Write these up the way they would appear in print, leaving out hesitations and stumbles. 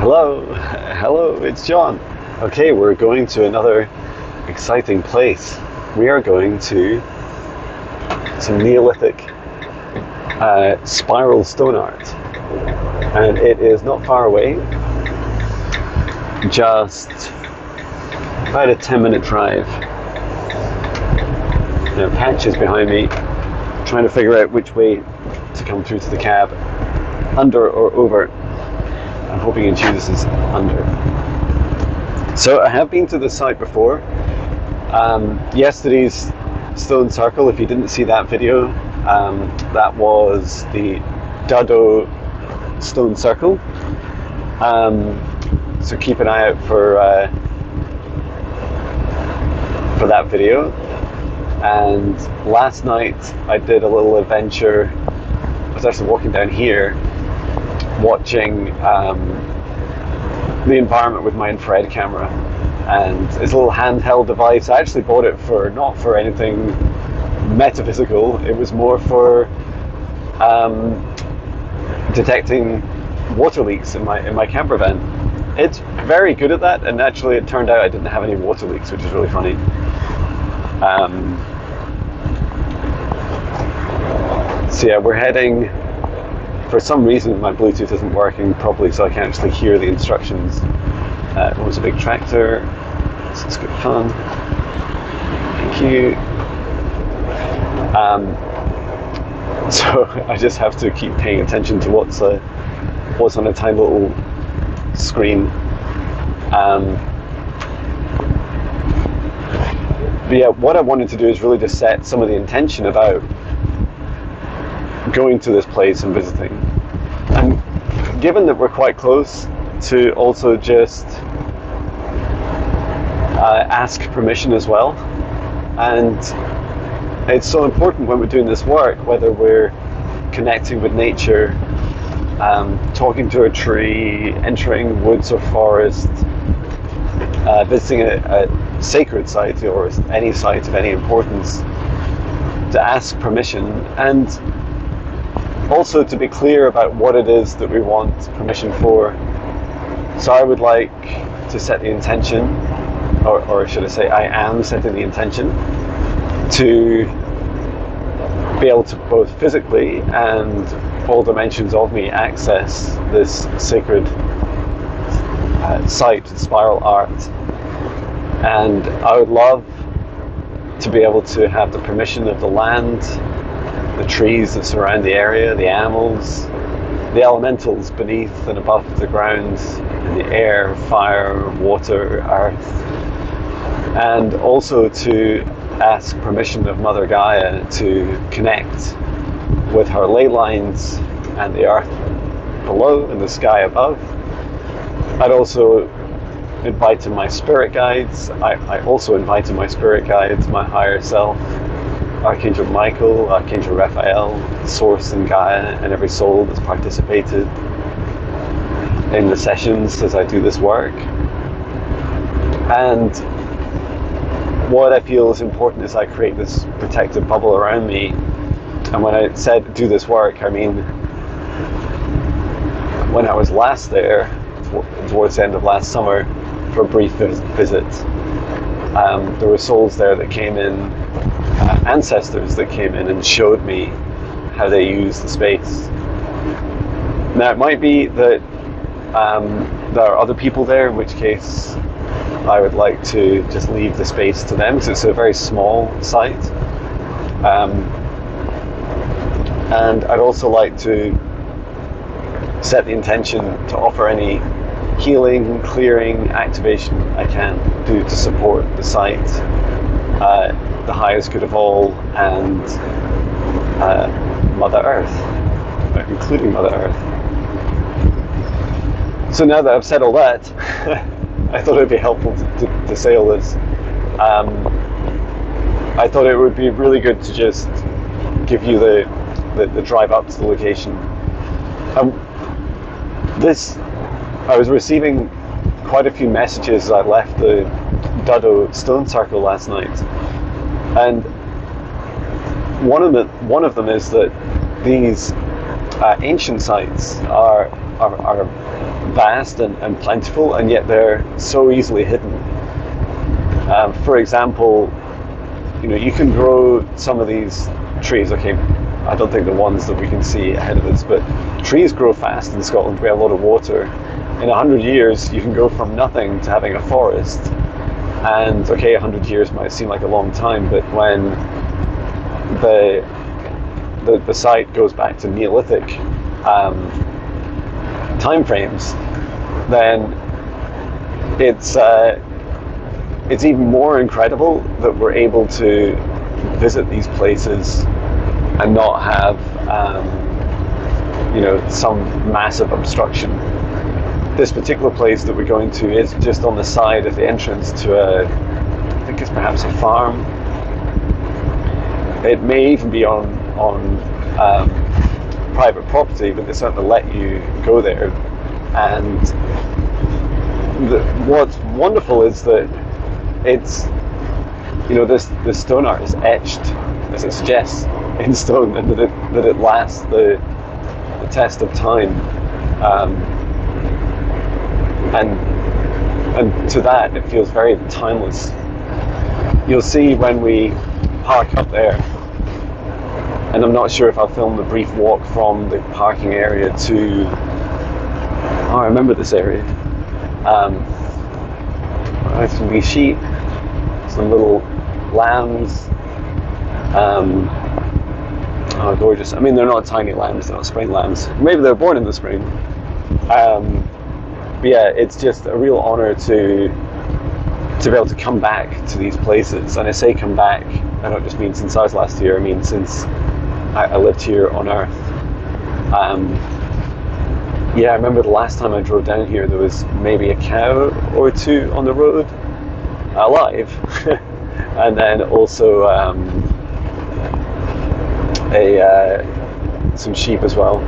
Hello, it's John. Okay, we're going to another exciting place. We are going to some Neolithic spiral stone art, and it is not far away, just about a 10-minute drive. There are patches behind me, trying to figure out which way to come through to the cab, under or over. I'm hoping and choose this is under. So I have been to this site before. Yesterday's stone circle, if you didn't see that video, that was the Dado stone circle. So keep an eye out for that video. And last night I did a little adventure. I was actually walking down here, watching the environment with my infrared camera, and it's a little handheld device. I actually bought it not for anything metaphysical. It was more for detecting water leaks in my camper van. It's very good at that, and actually it turned out I didn't have any water leaks, which is really funny. So yeah, we're heading. For some reason my Bluetooth isn't working properly, so I can't actually hear the instructions. It was a big tractor. This is good fun. Thank you. So I just have to keep paying attention to what's on a tiny little screen. But yeah, what I wanted to do is really just set some of the intention about going to this place and visiting. And given that we're quite close, to also just ask permission as well. And it's so important when we're doing this work, whether we're connecting with nature, talking to a tree, entering woods or forest, visiting a sacred site or any site of any importance, to ask permission, and also to be clear about what it is that we want permission for. So I would like to set the intention, or should I say I am setting the intention, to be able to both physically and all dimensions of me access this sacred site, spiral art. And I would love to be able to have the permission of the land, the trees that surround the area, the animals, the elementals beneath and above the ground, in the air, fire, water, earth, and also to ask permission of Mother Gaia to connect with her ley lines and the earth below and the sky above. I'd also invite in my spirit guides. I also invited my spirit guides, my higher self, Archangel Michael, Archangel Raphael, Source and Gaia, and every soul that's participated in the sessions as I do this work. And what I feel is important is I create this protective bubble around me. And when I said do this work, I mean, when I was last there, towards the end of last summer, for a brief visit, there were souls there that came in, ancestors that came in and showed me how they use the space. Now it might be that there are other people there, in which case I would like to just leave the space to them, because it's a very small site. And I'd also like to set the intention to offer any healing, clearing, activation I can do to support the site, the highest good of all, and Mother Earth, including Mother Earth. So now that I've said all that, I thought it would be helpful to say all this. I thought it would be really good to just give you the drive up to the location. I was receiving quite a few messages as I left the Dado stone circle last night, and one of them is that these ancient sites are are vast and plentiful, and yet they're so easily hidden. For example, you can grow some of these trees. Okay, I don't think the ones that we can see ahead of us, but trees grow fast in Scotland. We have a lot of water. In 100 years, you can go from nothing to having a forest. And okay, 100 years might seem like a long time, but when the site goes back to Neolithic time frames, then it's even more incredible that we're able to visit these places and not have some massive obstruction. This particular place that we're going to is just on the side of the entrance to I think it's perhaps a farm. It may even be on private property, but they certainly let you go there. And what's wonderful is that it's, this stone art is etched, as it suggests, in stone, and that it lasts the test of time. And to that, it feels very timeless. You'll see when we park up there, and I'm not sure if I'll film the brief walk from the parking area to, I remember this area. There's some wee sheep, some little lambs. Oh, gorgeous. I mean, they're not tiny lambs, they're not spring lambs. Maybe they're born in the spring. But yeah, it's just a real honor to be able to come back to these places. And I say come back, I don't just mean since I was last here, I mean since I lived here on Earth. Yeah, I remember the last time I drove down here, there was maybe a cow or two on the road, alive. And then also some sheep as well.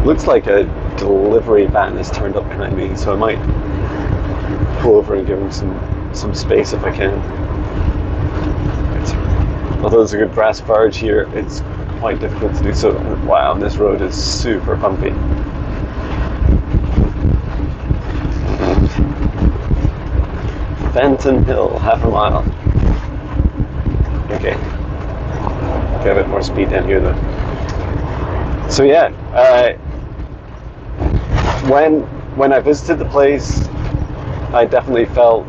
Looks like a delivery van has turned up behind me, so I might pull over and give him some space if I can. Although there's a good grass verge here, it's quite difficult to do so. Wow, this road is super bumpy. Fenton Hill, half a mile. Okay. Get a bit more speed down here though. So yeah, when I visited the place, I definitely felt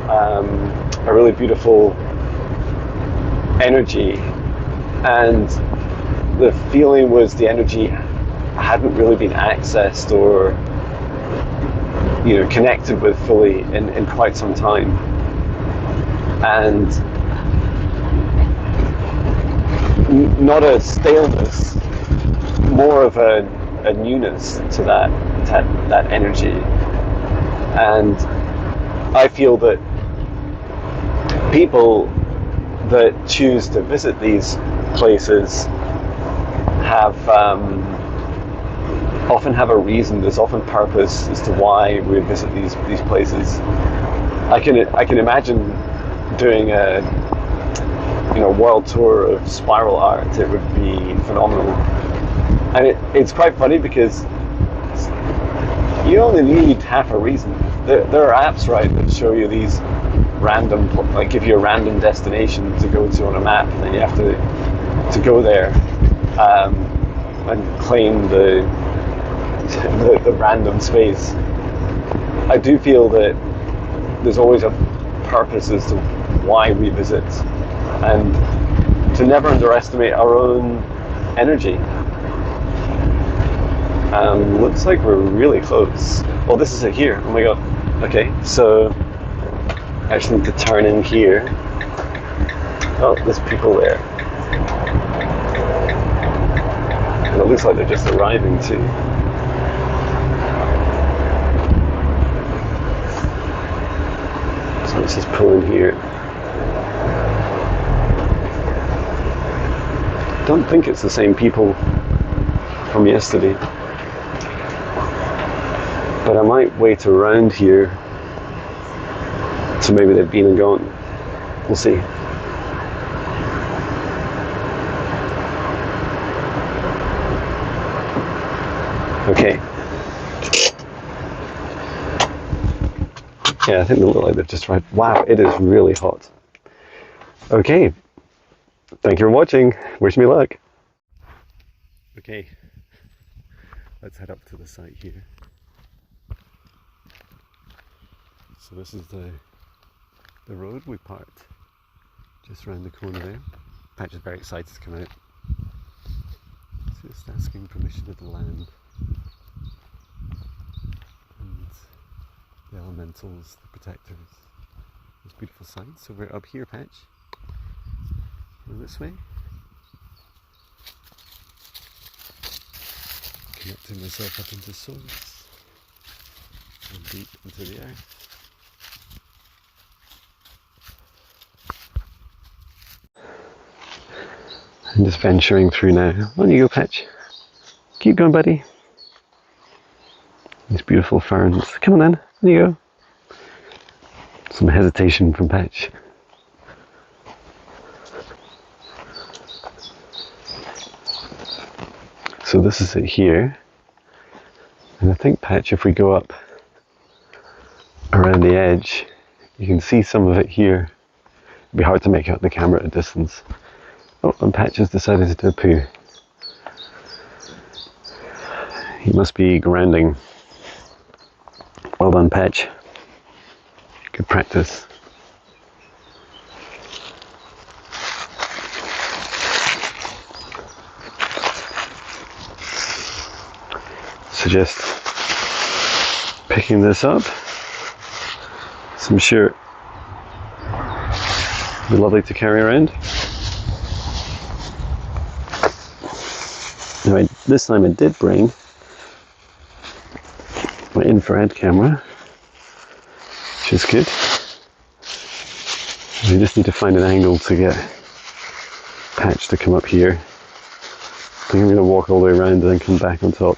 a really beautiful energy, and the feeling was the energy hadn't really been accessed or connected with fully in quite some time, and not a staleness, more of a newness to that energy. And I feel that people that choose to visit these places often have a reason. There's often purpose as to why we visit these places. I can imagine doing a world tour of spiral art. It would be phenomenal. And it's quite funny because you only need half a reason. There are apps, right, that show you these random, like give you a random destination to go to on a map, and then you have to go there and claim the random space. I do feel that there's always a purpose as to why we visit, and to never underestimate our own energy. Looks like we're really close. Oh, this is it here. Oh my god. Okay, so I just need to turn in here. Oh, there's people there. And it looks like they're just arriving too. So let's just pull in here. Don't think it's the same people from yesterday, but I might wait around here so maybe they've been and gone. We'll see. Okay, Yeah, I think they look like they've just tried. Wow, it is really hot. Okay, thank you for watching. Wish me luck. Okay, let's head up to the site here. So this is the road we parked just around the corner there. Patch is very excited to come out. Just asking permission of the land and the elementals, the protectors. This beautiful site. So we're up here, Patch. Go this way. Connecting myself up into source and deep into the earth. I'm just venturing through now. On you go, Patch. Keep going, buddy. These beautiful ferns. Come on then. There you go. Some hesitation from Patch. So this is it here. And I think, Patch, if we go up around the edge, you can see some of it here. It'd be hard to make out the camera at a distance. Oh, and Patch has decided to do a poo. He must be grounding. Well done, Patch. Good practice. So just picking this up. So I'm sure it'll be lovely to carry around. Now, this time I did bring my infrared camera, which is good. We just need to find an angle to get Patch to come up here. I think I'm going to walk all the way around and then come back on top.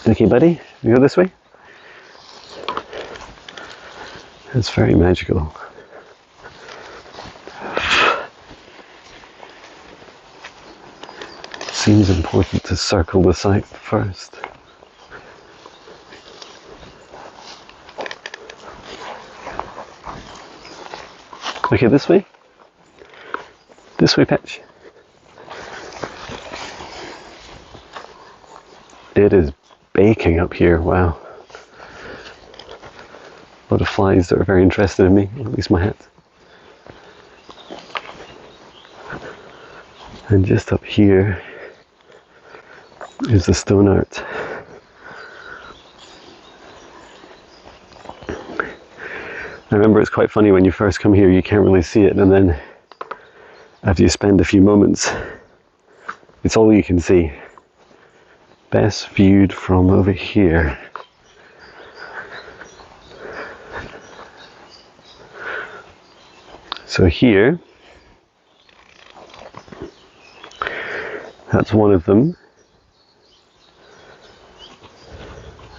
Okay, buddy, you go this way? It's very magical. Seems important to circle the site first. Okay, this way? This way, Patch. It is baking up here, wow. A lot of flies that are very interested in me, at least my hat. And just up here is the stone art. I remember it's quite funny when you first come here, you can't really see it, and then after you spend a few moments, it's all you can see. Best viewed from over here. So here, that's one of them.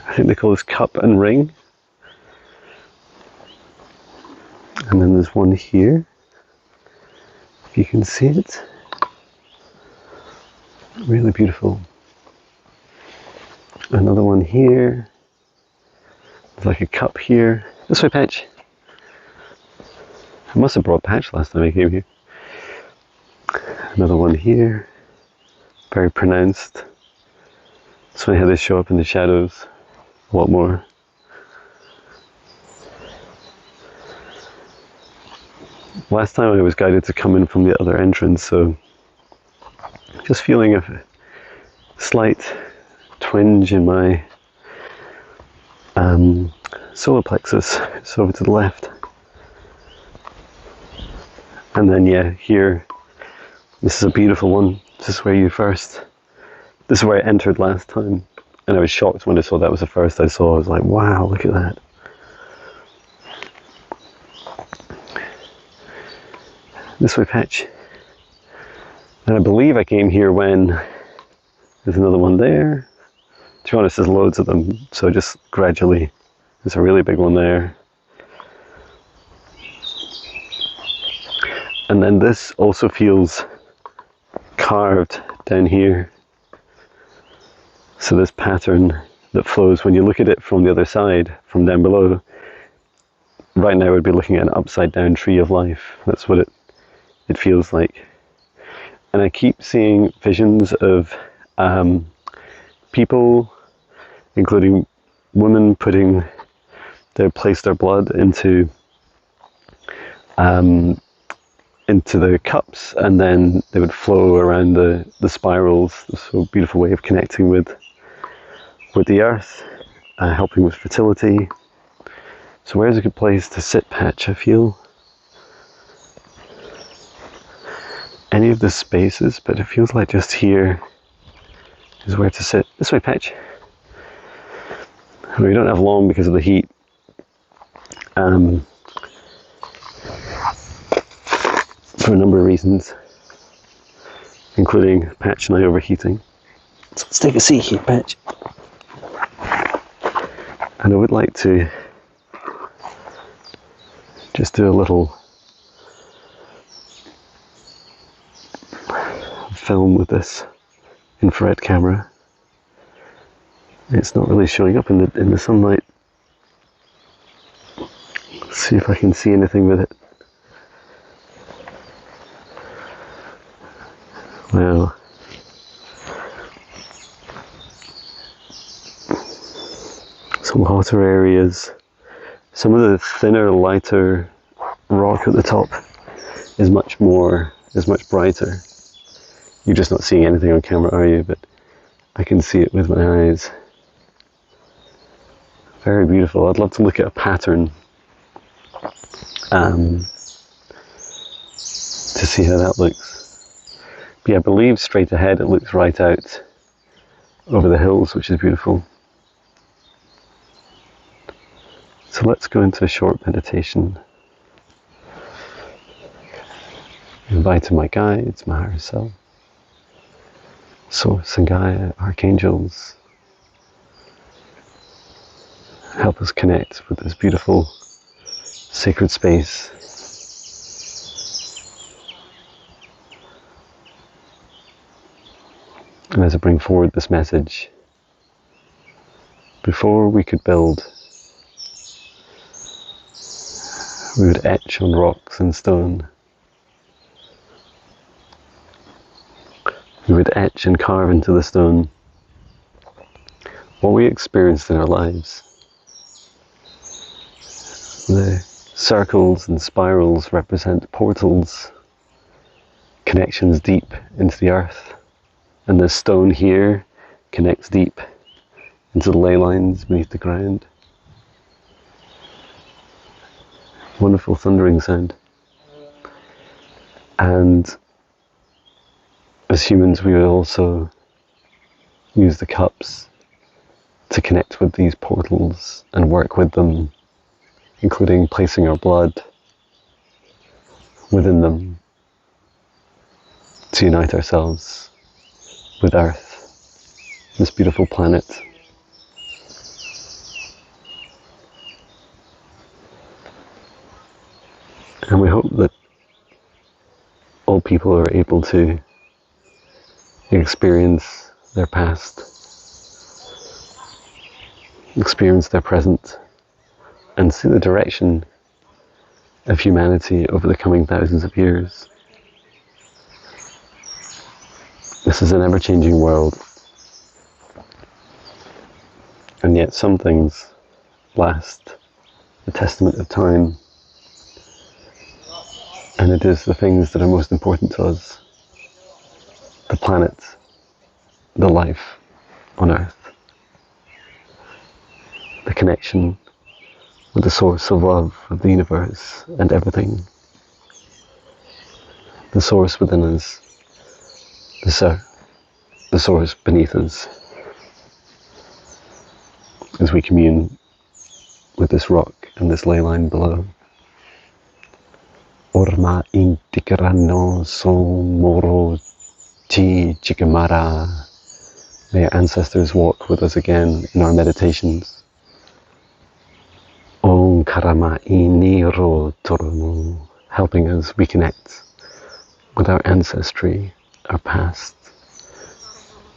I think they call this cup and ring. And then there's one here, if you can see it. Really beautiful. Another one here. There's like a cup here. This way, Patch. I must have brought Patch last time I came here. Another one here. Very pronounced. It's funny how they show up in the shadows a lot more. Last time I was guided to come in from the other entrance, so just feeling a slight twinge in my solar plexus. It's over to the left. And then yeah, here, this is a beautiful one. This is where this is where I entered last time. And I was shocked when I saw that was the first I saw. I was like, wow, look at that. This way, Patch. And I believe I came here when there's another one there. To be honest, there's loads of them, so just gradually. There's a really big one there. And then this also feels carved down here. So this pattern that flows, when you look at it from the other side, from down below, right now we'd be looking at an upside down tree of life. That's what it feels like. And I keep seeing visions of people, including women, place their blood into the cups, and then they would flow around the spirals. This a beautiful way of connecting with the earth, helping with fertility. So where's a good place to sit, Patch, I feel? Any of the spaces, but it feels like just here is where to sit. This way, Patch. We don't have long because of the heat. For a number of reasons, including Patch and I overheating. So let's take a seat here, Patch. And I would like to just do a little film with this infrared camera. It's not really showing up in the sunlight. Let's see if I can see anything with it. Wow. Some hotter areas. Some of the thinner, lighter rock at the top is much brighter. You're just not seeing anything on camera, are you? But I can see it with my eyes. Very beautiful. I'd love to look at a pattern to see how that looks. But yeah, I believe straight ahead it looks right out over the hills, which is beautiful. So let's go into a short meditation. Inviting my guides, my higher self, Source and Gaia, Archangels, help us connect with this beautiful sacred space. And as I bring forward this message, before we could build, we would etch on rocks and stone. We would etch and carve into the stone what we experienced in our lives. The circles and spirals represent portals, connections deep into the earth. And this stone here connects deep into the ley lines beneath the ground. Wonderful thundering sound. And as humans, we would also use the cups to connect with these portals and work with them, including placing our blood within them to unite ourselves with Earth, this beautiful planet. And we hope that all people are able to experience their past, experience their present, and see the direction of humanity over the coming thousands of years. This is an ever-changing world, and yet some things last a testament of time, and it is the things that are most important to us: the planet, the life on Earth, the connection with the source of love of the universe and everything, the source within us, the source beneath us, as we commune with this rock and this ley line below. Orma intikrano son moro ti chikamara. May our ancestors walk with us again in our meditations. Om karama iniro tormo, helping us reconnect with our ancestry our past,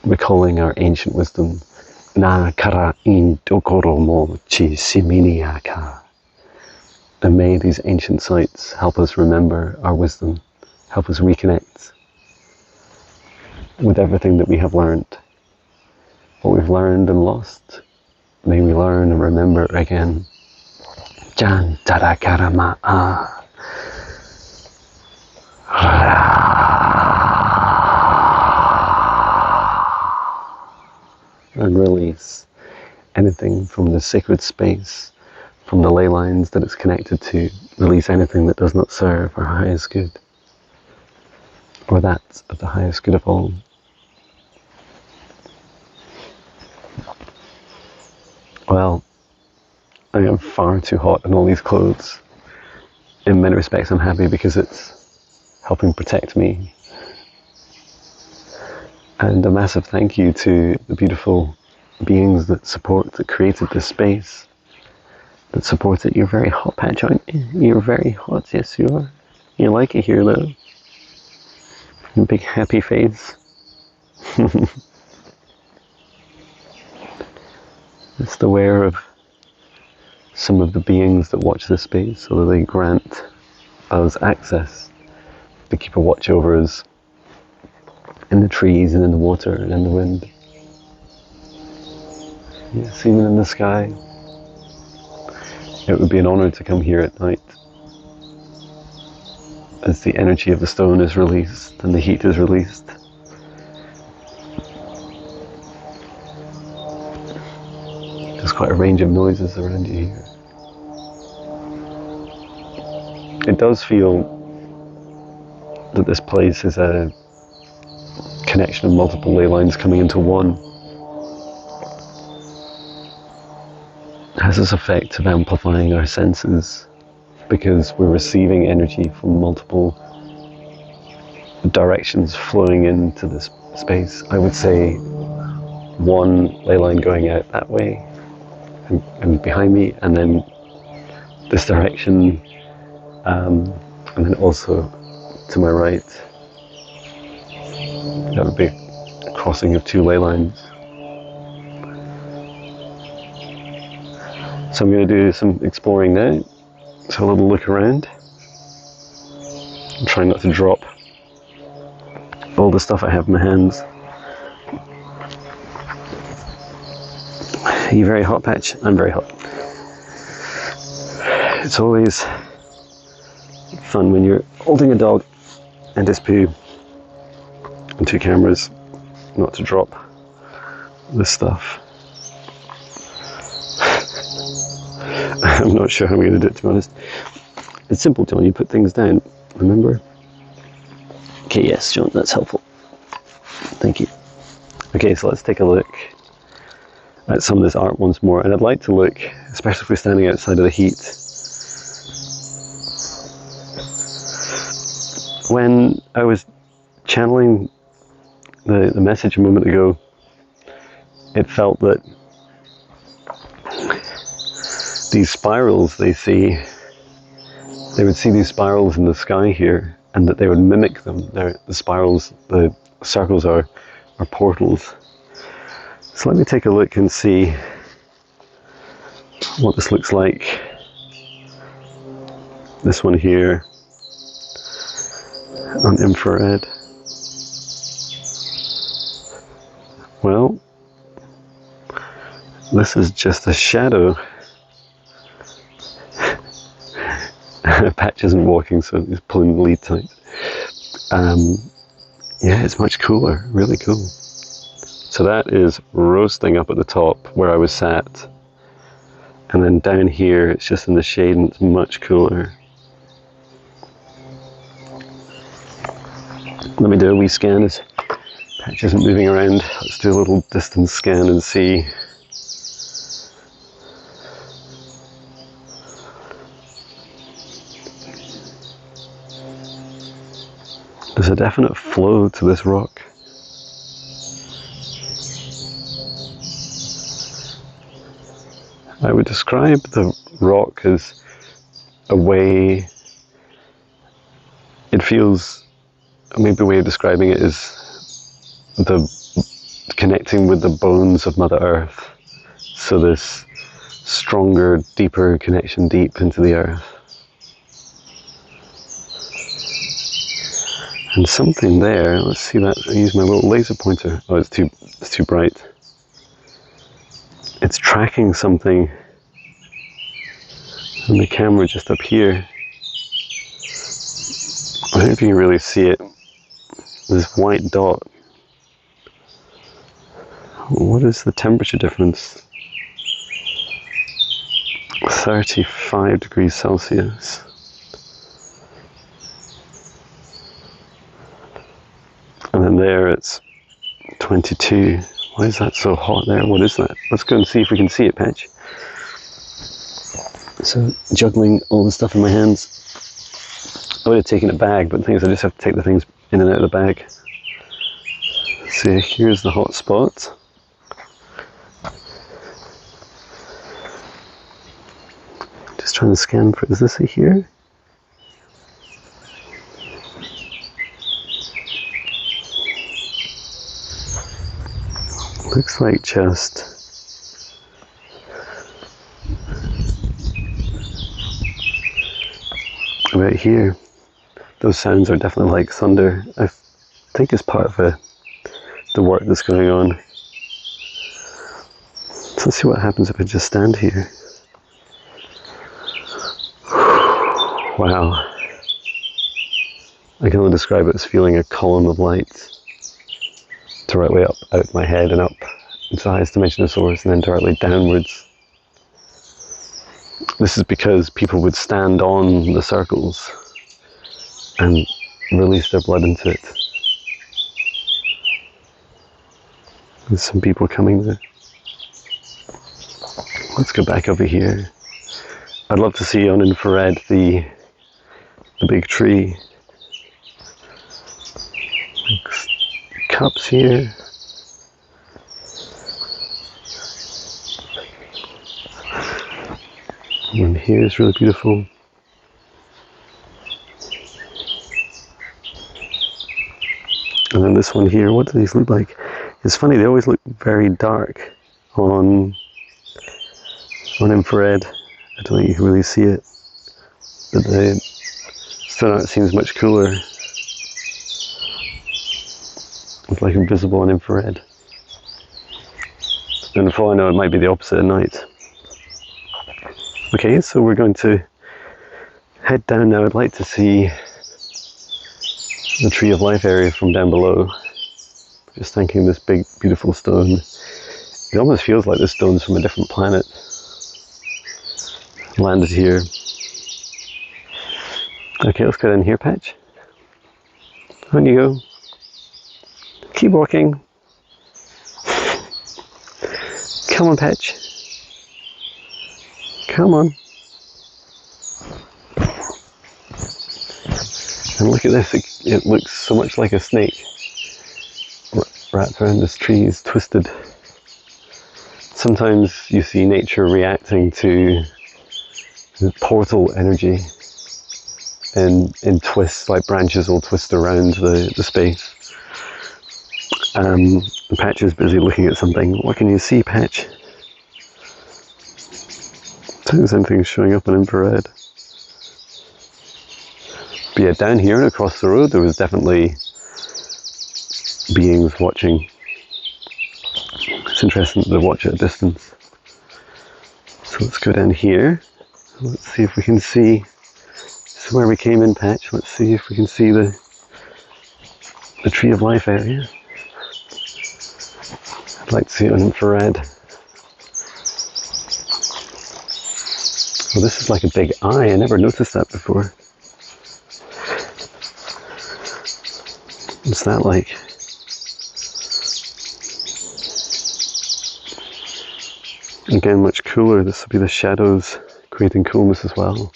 recalling our ancient wisdom. Na kara in dokoro mo chi siminiaka. And may these ancient sites help us remember our wisdom, help us reconnect with everything that we have learned. What we've learned and lost, may we learn and remember again. Jan tarakarama and release anything from the sacred space, from the ley lines that it's connected to. Release anything that does not serve our highest good, or that of the highest good of all. Well, I am far too hot in all these clothes. In many respects I'm happy because it's helping protect me. And a massive thank you to the beautiful beings that created this space, that support it. You're very hot, Patch, aren't you? You're very hot, yes you are. You like it here though. A big happy face. Just aware of some of the beings that watch this space, so that they grant us access to keep a watch over us in the trees and in the water and in the wind. Yes, even in the sky. It would be an honor to come here at night as the energy of the stone is released and the heat is released. There's quite a range of noises around you here. It does feel that this place is a connection of multiple ley lines coming into one. It has this effect of amplifying our senses because we're receiving energy from multiple directions flowing into this space. I would say one ley line going out that way and behind me, and then this direction, and then also to my right. That would be a crossing of two ley lines. So I'm going to do some exploring now. So a little look around. I'm trying not to drop all the stuff I have in my hands. Are you very hot, Patch? I'm very hot. It's always fun when you're holding a dog and his poo and two cameras, not to drop this stuff. I'm not sure how I'm going to do it, to be honest. It's simple, John. You put things down, remember? Okay, yes, John, that's helpful. Thank you. Okay, so let's take a look at some of this art once more. And I'd like to look, especially if we're standing outside of the heat. When I was channeling the message a moment ago, it felt that these spirals they would see these spirals in the sky here, and that they would mimic them. The spirals, the circles are portals. So let me take a look and see what this looks like. This one here on infrared. Well, this is just a shadow. Patch isn't walking, so he's pulling the lead tight. Yeah, it's much cooler, really cool. So that is roasting up at the top where I was sat. And then down here, it's just in the shade and it's much cooler. Let me do a wee scan as Patch isn't moving around. Let's do a little distance scan and see. There's a definite flow to this rock. I would describe the rock as a way, it feels maybe a way of describing it is the connecting with the bones of Mother Earth. So this stronger, deeper connection deep into the earth. And something there, let's see that, I use my little laser pointer. Oh, it's too bright. It's tracking something on the camera just up here. I don't know if you can really see it. This white dot. What is the temperature difference? 35 degrees Celsius. And then there it's 22. Why is that so hot there? What is that? Let's go and see if we can see it, Patch. So, juggling all the stuff in my hands. I would have taken a bag, but the thing is I just have to take the things in and out of the bag. See, here's the hot spot. Just trying to scan for, is this it here? Looks like just about here. Those sounds are definitely like thunder. I think it's part of the work that's going on. So let's see what happens if I just stand here. Wow. I can only describe it as feeling a column of light directly up out my head and up into the highest dimension of source, and then directly downwards. This is because people would stand on the circles and release their blood into it. There's some people coming there. Let's go back over here. I'd love to see on infrared the big tree. Cups here. And here is really beautiful. And then this one here, what do these look like? It's funny, they always look very dark on infrared. I don't think you can really see it, but the sun out seems much cooler. It's like invisible on infrared. And for all I know, it might be the opposite at night. Okay, so we're going to head down now. I'd like to see the Tree of Life area from down below. Just thinking this big, beautiful stone. It almost feels like this stone's from a different planet. Landed here. Okay, let's go down here, Patch. On you go. Keep walking. Come on, Patch. Come on. And look at this, it looks so much like a snake wrapped around this tree, is twisted. Sometimes you see nature reacting to the portal energy in twists, like branches will twist around the space. Patch is busy looking at something. What can you see, Patch? I don't think there's anything showing up on infrared. But yeah, down here and across the road there was definitely beings watching. It's interesting that they watch at a distance. So let's go down here. Let's see if we can see. This is where we came in, Patch. Let's see if we can see the Tree of Life area. I'd like to see it on infrared. Oh, this is like a big eye. I never noticed that before. What's that like? Again, much cooler. This will be the shadows creating coolness as well.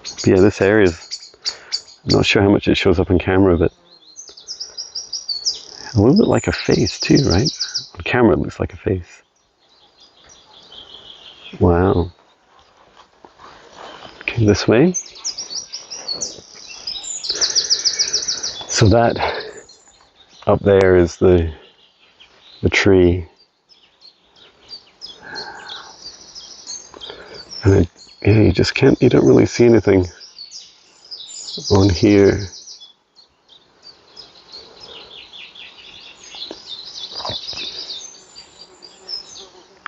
But yeah, this area is, I'm not sure how much it shows up on camera, but a little bit like a face too, right? On camera it looks like a face. Wow. Okay, this way. So that up there is the tree. And you just can't, you don't really see anything on here.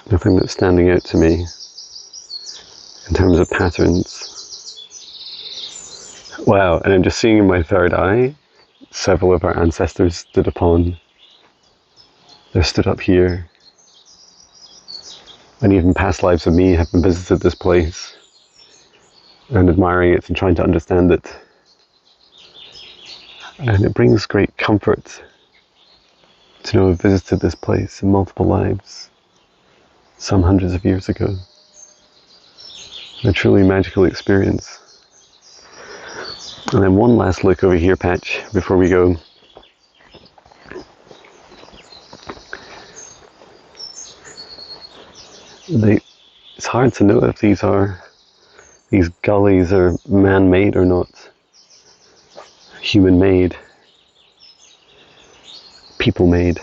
Nothing that's standing out to me in terms of patterns. Wow, and I'm just seeing in my third eye, several of our ancestors stood upon. They're stood up here. And even past lives of me have been visited this place and admiring it and trying to understand it. And it brings great comfort to know I've visited this place in multiple lives, some hundreds of years ago. A truly magical experience. And then one last look over here, Patch, before we go. It's hard to know if these gullies are man-made or not. Human-made. People-made.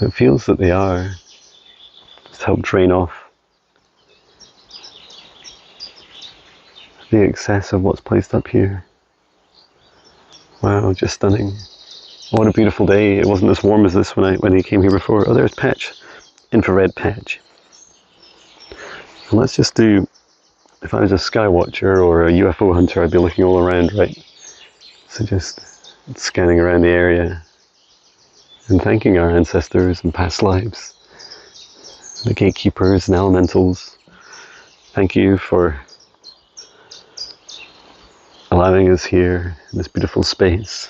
It feels that they are. Just help drain off the excess of what's placed up here. Wow, just stunning. What a beautiful day. It wasn't as warm as this when he came here before. Oh, there's Patch. Infrared Patch. And let's just do, if I was a skywatcher or a UFO hunter, I'd be looking all around, right? So just scanning around the area and thanking our ancestors and past lives, the gatekeepers and elementals. Thank you for allowing us here in this beautiful space.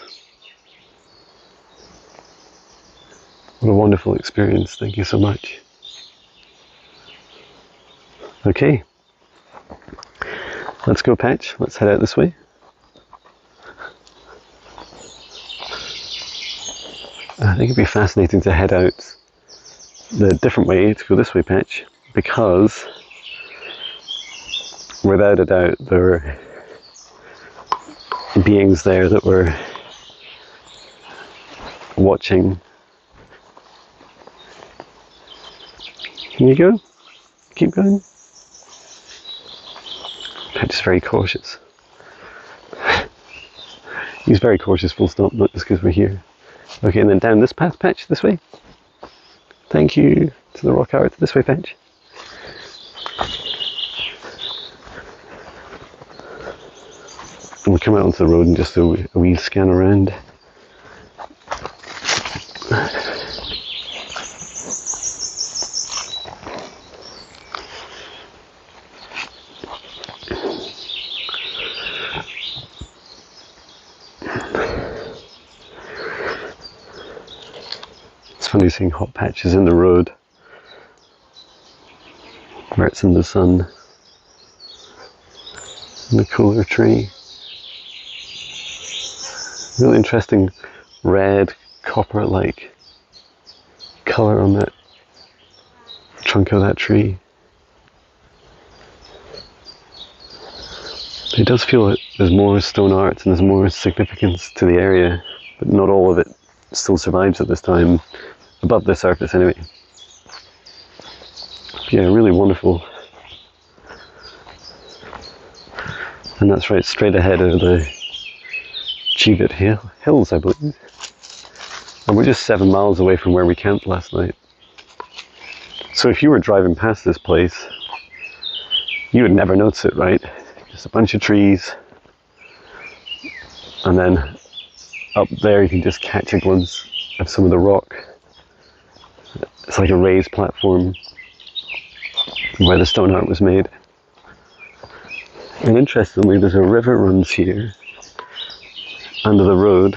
What a wonderful experience. Thank you so much. Okay. Let's go, Patch. Let's head out this way. I think it'd be fascinating to head out the different way, to go this way, Patch, because without a doubt there were beings there that were watching. Can you go? Keep going. Patch is very cautious. He's very cautious, full stop, not just because we're here. Okay, and then down this path, Patch, this way. Thank you to the rock art. This way, Patch. And we'll come out onto the road and just do a wee scan around. It's funny seeing hot patches in the road where it's in the sun, in the cooler tree. Really interesting red, copper-like colour on that trunk of that tree. It does feel that there's more stone art and there's more significance to the area, but not all of it still survives at this time, above the surface anyway. Yeah, really wonderful. And that's right, straight ahead of the Cheviot Hills, I believe. And we're just 7 miles away from where we camped last night. So if you were driving past this place, you would never notice it, right? Just a bunch of trees. And then up there you can just catch a glimpse of some of the rock. It's like a raised platform where the stone art was made. And interestingly, there's a river runs here under the road,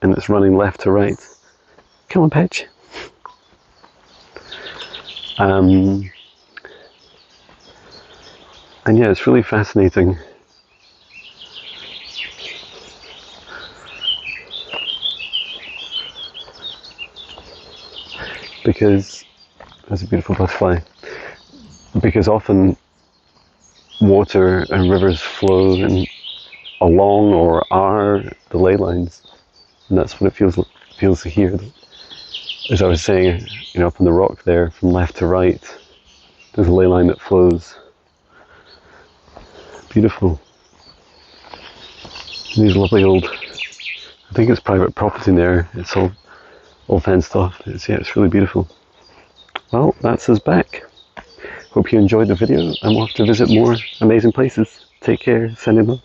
and it's running left to right. Come on, Patch. And yeah, it's really fascinating. Because there's a beautiful butterfly. Because often water and rivers flow in along or are the ley lines, and that's what it feels to hear. As I was saying, up on the rock there, from left to right, there's a ley line that flows. Beautiful. And these lovely old, I think it's private property there. It's all fenced off. It's really beautiful. Well, that's us back. Hope you enjoyed the video, and we'll have to visit more amazing places. Take care. Sending love.